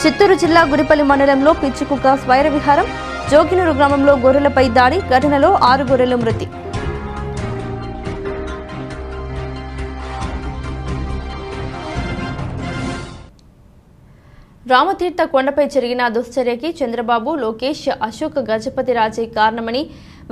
చిత్తూరు జిల్లా గుడిపల్లి మండలంలో పిచ్చికుక్క స్వైర విహారం, జోగినూరు గ్రామంలో గొర్రెలపై దాడి, ఘటనలో 6 గొర్రెలు మృతి. రామతీర్థ కొండపై జరిగిన దుశ్చర్యకి చంద్రబాబు, లోకేష్, అశోక్ గజపతి రాజే కారణమని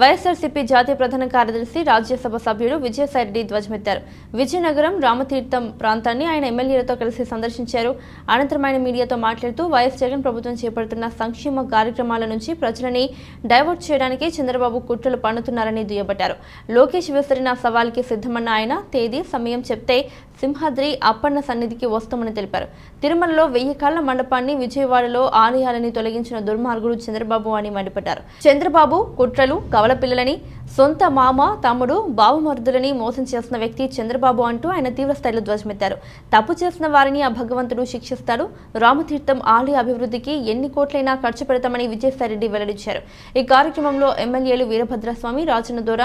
వైఎస్ఆర్సీపీ జాతీయ ప్రధాన కార్యదర్శి, రాజ్యసభ సభ్యుడు విజయసాయిరెడ్డి ధ్వజమెత్తారు. విజయనగరం రామతీర్థం ప్రాంతాన్ని ఆయన ఎమ్మెల్యేలతో కలిసి సందర్శించారు. అనంతరం ఆయన మీడియాతో మాట్లాడుతూ వైఎస్ జగన్ ప్రభుత్వం చేపడుతున్న సంక్షేమ కార్యక్రమాల నుంచి ప్రజలని డైవర్ట్ చేయడానికి చంద్రబాబు కుట్రలు పన్నుతున్నారని దుయ్యబట్టారు. లోకేష్ విసిరిన సవాల్కి సిద్ధమన్న ఆయన తేదీ, సమయం చెప్తే సింహాద్రి అప్పన్న సన్నిధికి వస్తామని తెలిపారు. తిరుమలలో 1000 కాళ్ల మండపాన్ని, విజయవాడలో ఆలయాలని తొలగించిన దుర్మార్గుడు చంద్రబాబు అని మండిపడ్డారు. చంద్రబాబు కుట్రలు, కవల పిల్లలని, సొంత మామ, తమ్ముడు, బావమరుదులని మోసం చేసిన వ్యక్తి చంద్రబాబు అంటూ ఆయన తీవ్రస్థాయిలో ధ్వజమెత్తారు. తప్పు చేసిన వారిని ఆ భగవంతుడు శిక్షిస్తాడు. రామతీర్థం ఆలయ అభివృద్ధికి ఎన్ని కోట్లైనా ఖర్చు పెడతామని విజయసాయిరెడ్డి వెల్లడించారు. ఈ కార్యక్రమంలో ఎమ్మెల్యేలు వీరభద్రస్వామి, రాజన్నదోర,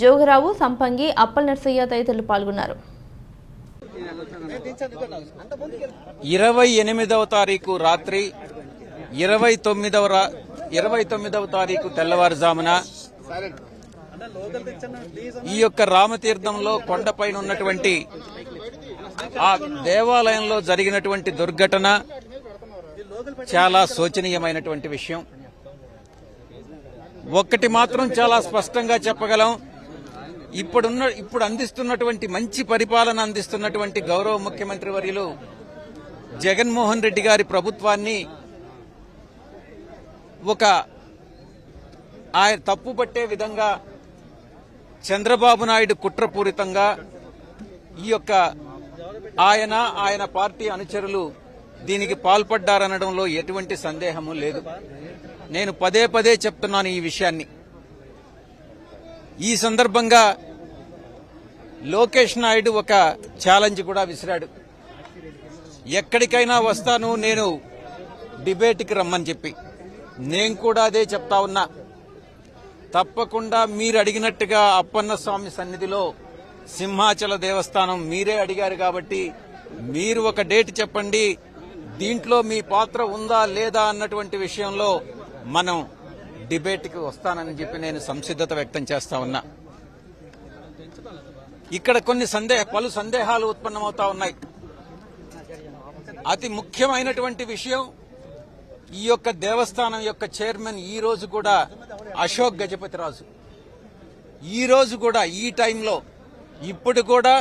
జోగరావు, సంపంగి, అప్పల్ నర్సయ్య తదితరులు పాల్గొన్నారు. 28వ తారీఖు రాత్రి 29వ తారీఖు తెల్లవారుజామున ఈ యొక్క రామతీర్థంలో కొండపైన ఉన్నటువంటి ఆ దేవాలయంలో జరిగినటువంటి దుర్ఘటన చాలా శోచనీయమైనటువంటి విషయం. ఒక్కటి మాత్రం చాలా స్పష్టంగా చెప్పగలం, ఇప్పుడు అందిస్తున్నటువంటి మంచి పరిపాలన అందిస్తున్నటువంటి గౌరవ ముఖ్యమంత్రి వర్యులు జగన్మోహన్ రెడ్డి గారి ప్రభుత్వాన్ని ఒక ఆయన తప్పుపట్టే విధంగా చంద్రబాబు నాయుడు కుట్రపూరితంగా ఈ యొక్క ఆయన పార్టీ అనుచరులు దీనికి పాల్పడ్డారనడంలో ఎటువంటి సందేహము లేదు. నేను పదే చెప్తున్నాను ఈ విషయాన్ని. ఈ సందర్భంగా లోకేష్ నాయుడు ఒక ఛాలెంజ్ కూడా విసిరాడు. ఎక్కడికైనా వస్తాను నేను డిబేట్కి రమ్మని చెప్పి. నేను కూడా అదే చెప్తా ఉన్నా. తప్పకుండా మీరు అడిగినట్టుగా అప్పన్న స్వామి సన్నిధిలో సింహాచల దేవస్థానం మీరే అడిగారు కాబట్టి మీరు ఒక డేట్ చెప్పండి, దీంట్లో మీ పాత్ర ఉందా లేదా అన్నటువంటి విషయంలో మనం డిబేట్కి వస్తానని చెప్పి నేను సంసిద్ధత వ్యక్తం చేస్తా ఉన్నా. ఇక్కడ పలు సందేహాలు ఉత్పన్నమవుతా ఉన్నాయి. అతి ముఖ్యమైనటువంటి విషయం, ఈ యొక్క దేవస్థానం యొక్క చైర్మన్ ఈ రోజు కూడా అశోక్ గజపతిరాజు. ఈ రోజు కూడా ఈ టైంలో ఇప్పుడు కూడా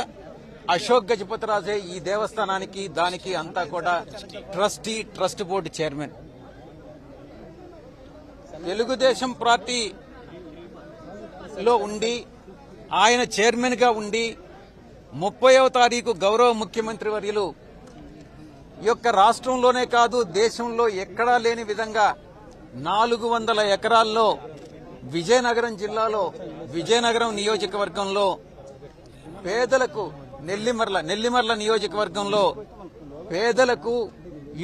అశోక్ గజపతిరాజే ఈ దేవస్థానానికి దానికి అంతా కూడా ట్రస్ట్ బోర్డు చైర్మన్. తెలుగుదేశం పార్టీలో ఉండి ఆయన చైర్మన్ గా ఉండి 30వ తారీఖు గౌరవ ముఖ్యమంత్రి వర్యులు ఈ యొక్క రాష్ట్రంలోనే కాదు దేశంలో ఎక్కడా లేని విధంగా 400 ఎకరాల్లో విజయనగరం జిల్లాలో విజయనగరం నియోజకవర్గంలో పేదలకు నెల్లిమర్ల నియోజకవర్గంలో పేదలకు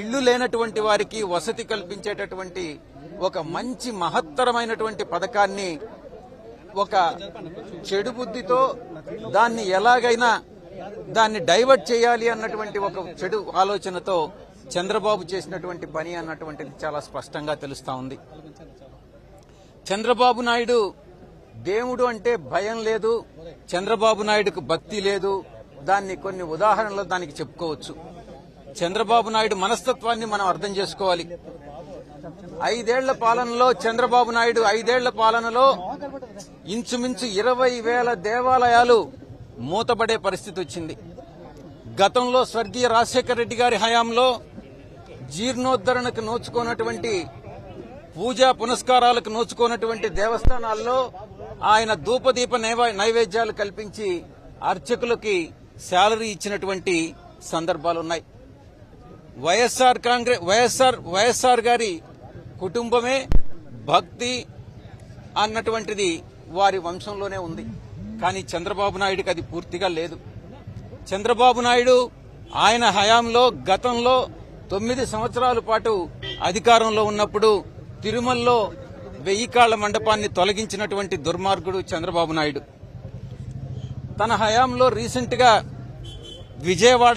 ఇళ్లు లేనటువంటి వారికి వసతి కల్పించేటటువంటి ఒక మంచి మహత్తరమైనటువంటి పథకాన్ని ఒక చెడు బుద్ధితో దాన్ని ఎలాగైనా దాన్ని డైవర్ట్ చేయాలి అన్నటువంటి ఒక చెడు ఆలోచనతో చంద్రబాబు చేసినటువంటి పని అన్నటువంటిది చాలా స్పష్టంగా తెలుస్తా ఉంది. చంద్రబాబు నాయుడు దేవుడు అంటే భయం లేదు, చంద్రబాబు నాయుడుకు భక్తి లేదు. దాన్ని కొన్ని ఉదాహరణలు దానికి చెప్పుకోవచ్చు. చంద్రబాబు నాయుడు మనస్తత్వాన్ని మనం అర్థం చేసుకోవాలి. 5 ఏళ్ల పాలనలో చంద్రబాబు నాయుడు 5 ఏళ్ల పాలనలో ఇంచుమించు 20,000 దేవాలయాలు మూతపడే పరిస్థితి వచ్చింది. గతంలో స్వర్గీయ రాజశేఖర రెడ్డి గారి హయాంలో జీర్ణోద్ధరణకు నోచుకోనటువంటి, పూజా పునస్కారాలకు నోచుకోనటువంటి దేవస్థానాల్లో ఆయన ధూపదీప నైవేద్యాలు కల్పించి అర్చకులకి శాలరీ ఇచ్చినటువంటి సందర్భాలున్నాయి. వైఎస్ఆర్ గారి కుటుంబమే భక్తి అన్నటువంటిది వారి వంశంలోనే ఉంది. కానీ చంద్రబాబు నాయుడుకి అది పూర్తిగా లేదు. చంద్రబాబు నాయుడు ఆయన హయాంలో గతంలో 9 సంవత్సరాల పాటు అధికారంలో ఉన్నప్పుడు తిరుమలలో 1000 కాళ్ల మండపాన్ని తొలగించినటువంటి దుర్మార్గుడు చంద్రబాబు నాయుడు. తన హయాంలో రీసెంట్ గా విజయవాడ